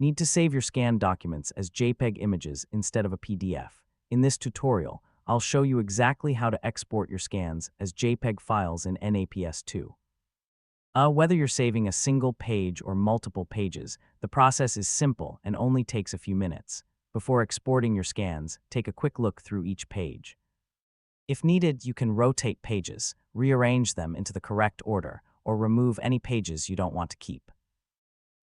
Need to save your scanned documents as JPEG images instead of a PDF. In this tutorial, I'll show you exactly how to export your scans as JPEG files in NAPS2. Whether you're saving a single page or multiple pages, the process is simple and only takes a few minutes. Before exporting your scans, take a quick look through each page. If needed, you can rotate pages, rearrange them into the correct order, or remove any pages you don't want to keep.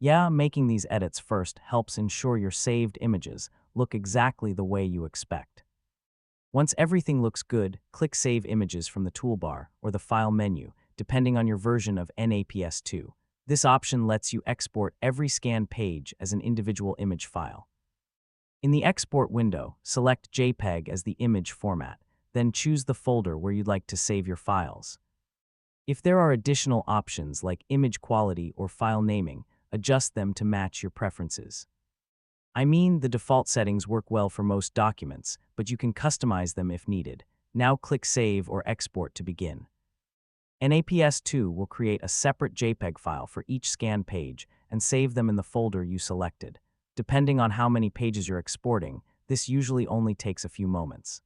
Making these edits first helps ensure your saved images look exactly the way you expect. Once everything looks good, click Save Images from the toolbar or the File menu, depending on your version of NAPS2. This option lets you export every scanned page as an individual image file. In the Export window, select JPEG as the image format, then choose the folder where you'd like to save your files. If there are additional options like image quality or file naming, adjust them to match your preferences. The default settings work well for most documents, but you can customize them if needed. Now click Save or Export to begin. NAPS2 will create a separate JPEG file for each scan page and save them in the folder you selected. Depending on how many pages you're exporting, this usually only takes a few moments.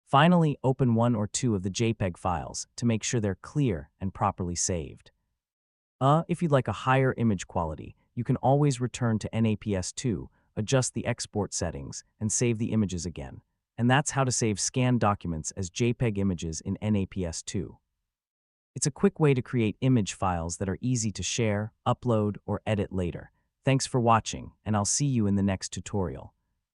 Finally, open one or two of the JPEG files to make sure they're clear and properly saved. If you'd like a higher image quality, you can always return to NAPS2, adjust the export settings, and save the images again. And that's how to save scanned documents as JPEG images in NAPS2. It's a quick way to create image files that are easy to share, upload, or edit later. Thanks for watching, and I'll see you in the next tutorial.